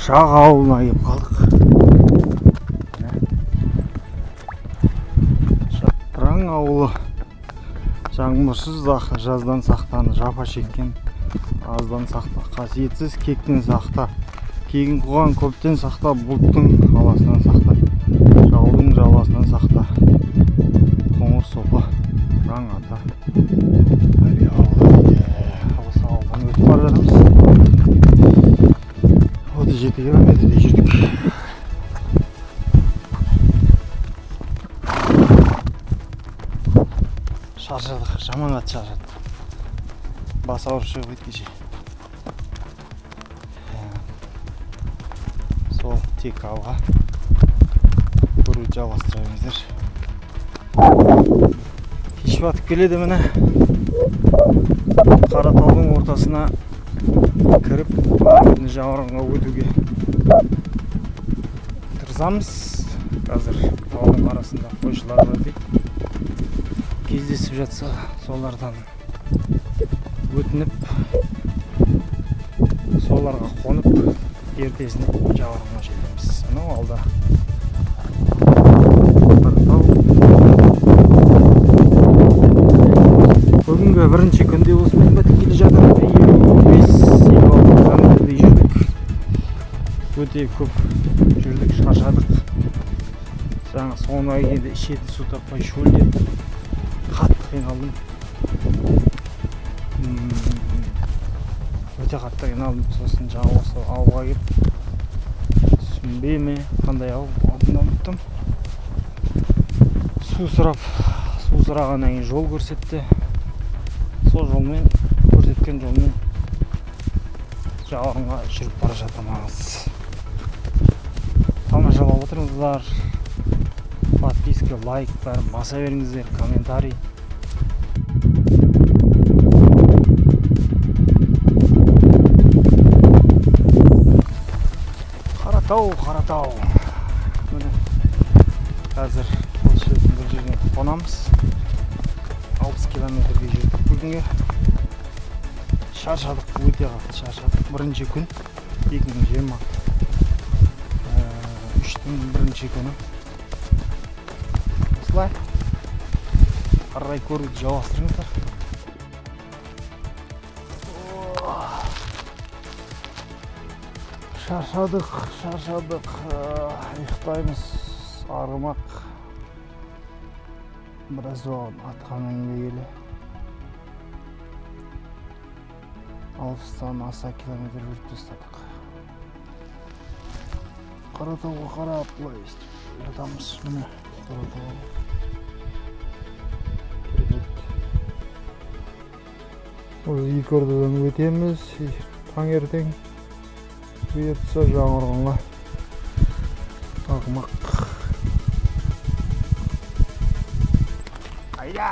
Шақ ауылына келіп қалдық. Шақтыран ауылы. Жаңбырсыз жаздан сақтаны, жапа шеккен аздан сақта, қасиетсіз кектен сақта, кегін қуған көптен сақта, бұлттың аласынан сақта, жаудың жаласынан сақта. Қоңыр сопы раң ата әлі ауылы дейді. Алыс ауылдан өтіп бара жатырмыз. 37 километрдей жүрдік. Шаршадық, жаман қатты шаршадық. Бас ауырып шығып кеткенше. Сол тек алға көруді жалғастыра беріңіздер. Кеш батып келеді міне. Қаратаудың ортасына кіріп, жауырынға өтуге тырысамыз. Қазір таудың арасында қойшылар бар дейді. Кездесіп жатса, солардан өтініп, соларға қонып, ертесіне жауырынға жетеміз. Анау алда бүгінгі бірінші күнде осымен бітіп келе жатыр. 5-6 километрдей жүрдік. Өте көп жүрдік, шаршадық. Жаңа соңына келгенде ішетін су таппай шөлдеп қатты қиналдым. Өте қатты қиналдым. Сосын жаңа осы ауылға келіп, Сүмбе ме қандай ауыл атын ұмыттым. Су сұрағаннан кейін жол көрсетті. Сол жолмен, көрсеткен жолмен жауырынға жүріп бара жатырмыз. Тамашалап отырыңыздар. Подписка, лайк бәрін баса беріңіздер, комментарий. Қаратау. Міне қазір бұл жеріне қонамыз. 60 километрге жүрдік бүгінге. Шаршадық, өте қатты шаршадық. Бірінші күн 2023-тің бірінші күні. Осылай қарай көруді жалғастырыңыздар. Шаршадық, ұйықтаймыз, арғымақ. Біраз оған атқа мінбегелі. 60-тан аса километр жүріп тастадық. Қаратауға қарап бұлай естіп жатамыз. Міне Қаратауға. Осы екі ордадан өтеміз. Таңертең бұйыртса жаңғырғанға арғымақ. Айда!